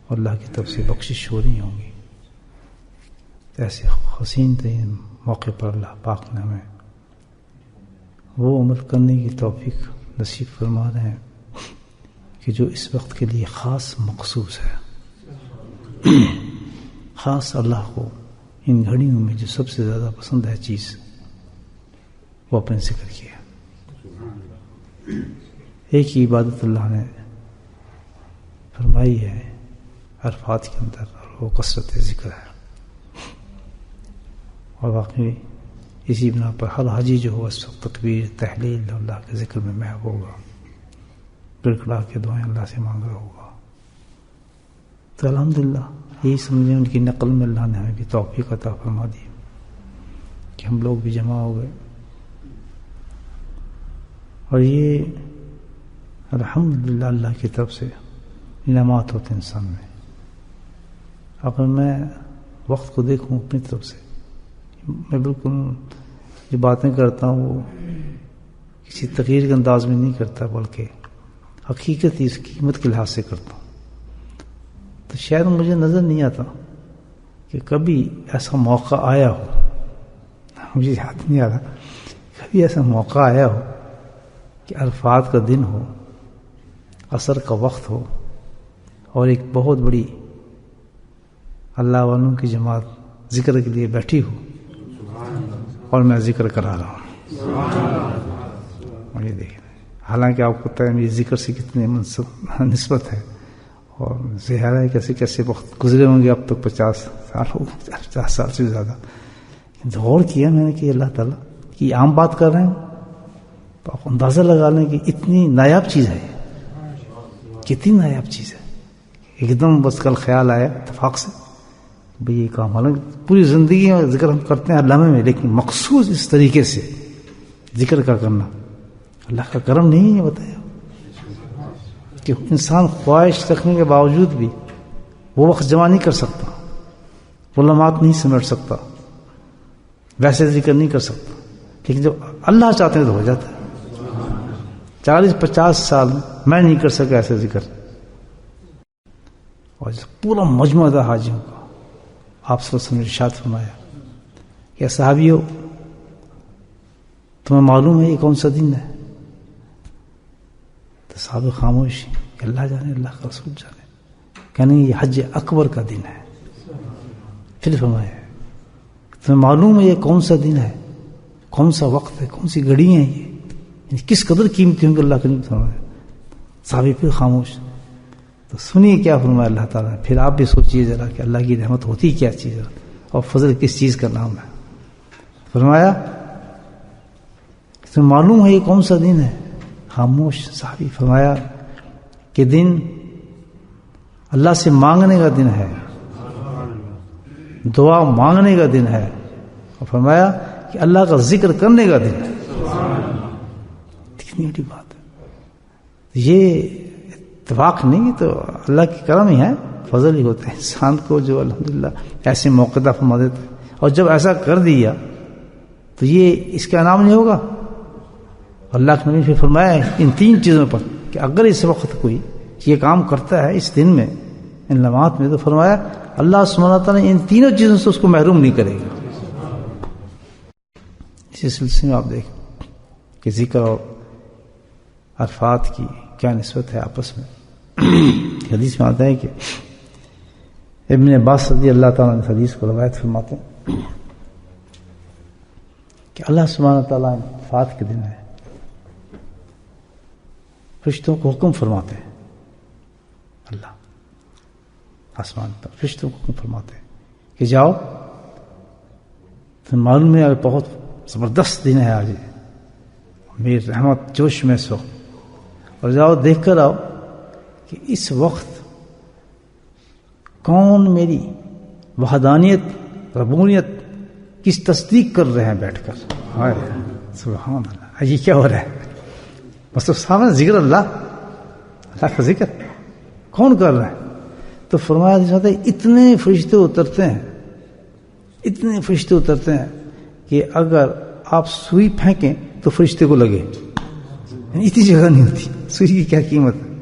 اور اللہ کی طرف سے بخشش ہو رہی ہوں گی. ایسے حسین ترین موقع پر اللہ پاک نے ہمیں وہ عمل کرنے کی توفیق نصیب فرما رہے ہیں کہ جو اس وقت کے لیے خاص مخصوص ہے. خاص اللہ کو ان گھڑیوں میں جو سب سے زیادہ پسند ہے چیز وہ اپنے ذکر کی ہے. ایک ہی عبادت اللہ نے فرمائی ہے عرفات کے اندر اور وہ کثرت ذکر ہے. اور واقعی اسی بنا پر ہر حاجی جو ہو اس وقت تکبیر تحلیل اللہ کے ذکر میں محو ہوگا, گڑگڑا کے دعائیں اللہ سے مانگ رہا ہوگا. تو الحمدللہ یہی سمجھیں ان کی نقل میں اللہ نے ہمیں بھی توفیق عطا فرما دی کہ ہم لوگ بھی جمع ہو گئے. اور یہ الحمدللہ اللہ کی طرف سے انعامات ہوتے ہیں انسان میں. اگر میں وقت کو دیکھوں اپنی طرف سے, میں بالکل جو باتیں کرتا ہوں وہ کسی تغیر کے انداز میں نہیں کرتا, بلکہ حقیقت اس کی قیمت کے لحاظ سے کرتا ہوں. تو شاید مجھے نظر نہیں آتا کہ کبھی ایسا موقع آیا ہو, مجھے یاد نہیں آ رہا کبھی ایسا موقع آیا ہو کہ عرفات کا دن ہو, عصر کا وقت ہو اور ایک بہت بڑی اللہ والوں کی جماعت ذکر کے لیے بیٹھی ہو اور میں ذکر کرا رہا ہوں. مجھے دیکھیں, حالانکہ آپ کو پتہ ہے میری ذکر سے کتنی نسبت ہے اور ظاہر ہے کیسے کیسے وقت گزرے ہوں گے, اب تک 50 سال ہو, 50 سال سے زیادہ. غور کیا میں نے کہ اللہ تعالیٰ کی عام بات کر رہے ہیں تو آپ اندازہ لگا لیں کہ اتنی نایاب چیز ہے, کتنی نایاب چیز ہے. ایک دم بس کل خیال آیا اتفاق سے بھئی یہ کام, حالانکہ پوری زندگی میں ذکر ہم کرتے ہیں لمحے میں, لیکن مخصوص اس طریقے سے ذکر کا کرنا اللہ کا کرم نہیں ہے. بتایا کہ انسان خواہش رکھنے کے باوجود بھی وہ وقت جمع نہیں کر سکتا, وہ لمحات نہیں سمیٹ سکتا, ویسے ذکر نہیں کر سکتا, لیکن جب اللہ چاہتے ہیں تو ہو جاتا ہے. 40-50 سال میں نہیں کر سکا ایسے ذکر. اور پورا مجموعہ تھا حاجیوں کا, آپ صلی اللہ علیہ وسلم نے ارشاد فرمایا کہ صحابیو تمہیں معلوم ہے یہ کون سا دن ہے؟ تو صحابہ خاموش کہ اللہ جانے, اللہ کا رسول جانے. کہنے یہ حج اکبر کا دن ہے. پھر فرمایا تمہیں معلوم ہے یہ کون سا دن ہے, کون سا وقت ہے, کون سی گھڑی ہیں یہ, یعنی کس قدر قیمتی ہوں گے اللہ کے نبی فرمایا. صحابی پھر خاموش. تو سنیے کیا فرمایا اللہ تعالیٰ نے. پھر آپ بھی سوچیے ذرا کہ اللہ کی رحمت ہوتی کیا چیز ہے اور فضل کس چیز کا نام ہے. فرمایا تمہیں معلوم ہے یہ کون سا دن ہے؟ خاموش صحابی. فرمایا کہ دن اللہ سے مانگنے کا دن ہے, دعا مانگنے کا دن ہے, اور فرمایا کہ اللہ کا ذکر کرنے کا دن ہے. کتنی بڑی بات ہے. یہ اتفاق نہیں تو اللہ کی کرم ہی ہے, فضل ہی ہوتا ہے انسان کو جو الحمدللہ ایسے موقع عطا فرما دیتا ہے. اور جب ایسا کر دیا تو یہ اس کا انعام نہیں ہوگا. اللہ کے نبی نے فرمایا ان 3 چیزوں پر کہ اگر اس وقت کوئی یہ کام کرتا ہے اس دن میں, ان لمحات میں, تو فرمایا اللہ سبحانہ تعالیٰ ان 3 چیزوں سے اس کو محروم نہیں کرے گا. اسی سلسلے میں آپ دیکھیں کہ ذکر اور عرفات کی کیا نسبت ہے آپس میں. حدیث میں آتا ہے کہ ابن عباس رضی اللہ تعالیٰ نے حدیث کو روایت فرماتے ہیں کہ اللہ سبحانہ تعالیٰ عرفات کے دن ہے فرشتوں کو حکم فرماتے ہیں. اللہ آسمان پر فرشتوں کو حکم فرماتے ہیں کہ جاؤ, تمہیں معلوم ہے بہت زبردست دن ہے آج, میری رحمت جوش میں اس وقت, اور جاؤ دیکھ کر آؤ کہ اس وقت کون میری وحدانیت ربوبیت کس تصدیق کر رہے ہیں بیٹھ کر. سبحان اللہ, یہ کیا ہو رہا ہے؟ مطلب سامنے ذکر اللہ کا ذکر کون کر رہا ہے؟ تو فرمایا جاتا ہے اتنے فرشتے اترتے ہیں کہ اگر آپ سوئی پھینکیں تو فرشتے کو لگے. یعنی اتنی جگہ نہیں ہوتی, سوئی کی کیا قیمت ہے.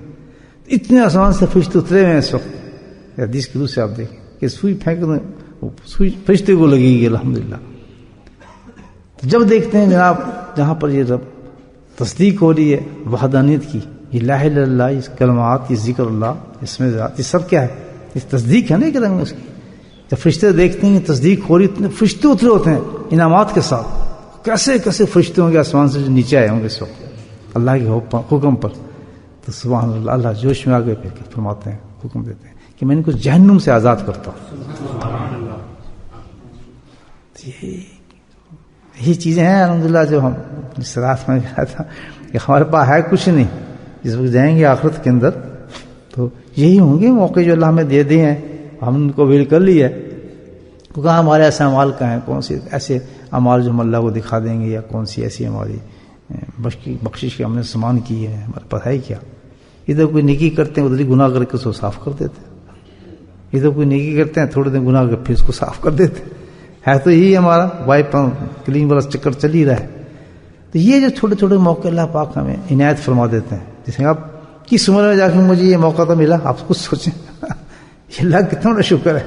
اتنے آسمان سے فرشتے اترے ہوئے ہیں اس وقت, حدیث کے دوسرے آپ دیکھیں کہ سوئی پھینک دیں سوئی فرشتے کو لگے گی الحمدللہ. تو جب دیکھتے ہیں جناب جہاں پر یہ رب تصدیق ہو رہی ہے وحدانیت کی، یہ لا الہ الا اللہ، یہ کلمات، یہ ذکر اللہ، اس میں ذات، یہ سب کیا ہے؟ یہ تصدیق ہے نا ایک رنگ اس کی. جب فرشتے دیکھتے ہیں تصدیق ہو رہی، اتنے فرشتے اترے ہوتے ہیں انعامات کے ساتھ. کیسے کیسے فرشتے ہوں گے آسمان سے جو نیچے آئے ہوں گے اس وقت اللہ کے حکم پر. تو سبحان اللہ، اللہ جوش میں آگے پھر فرماتے ہیں، حکم دیتے ہیں کہ میں ان کو جہنم سے آزاد کرتا ہوں. یہی چیزیں ہیں الحمدللہ جو ہم اس رات میں کہا تھا کہ ہمارے پاس ہے کچھ نہیں. جس وقت جائیں گے آخرت کے اندر تو یہی ہوں گے موقع جو اللہ ہمیں دے دیے ہیں، ہم ان کو ویل کر لی ہے. کہاں ہمارے ایسے اعمال کا ہیں، کون سی ایسے اعمال جو ہم اللہ کو دکھا دیں گے، یا کون سی ایسی ہماری بخشش کے ہم نے سامان کی ہے، ہمارے پاس ہے کیا. ادھر کوئی نیکی کرتے ہیں ادھر ہی گناہ کر کے اس کو صاف کر دیتے ہیں، ادھر کوئی نیکی کرتے ہیں تھوڑے دن گناہ کر پھر اس کو صاف کر دیتے ہیں. ہے تو یہی ہمارا وائپ کلین والا چکر چل ہی رہا ہے. تو یہ جو چھوٹے چھوٹے موقع اللہ پاک ہمیں عنایت فرما دیتے ہیں. جیسے آپ کس عمر میں جا کے مجھے یہ موقع تو ملا، آپ کچھ سوچیں. اللہ کتنا بڑا شکر ہے.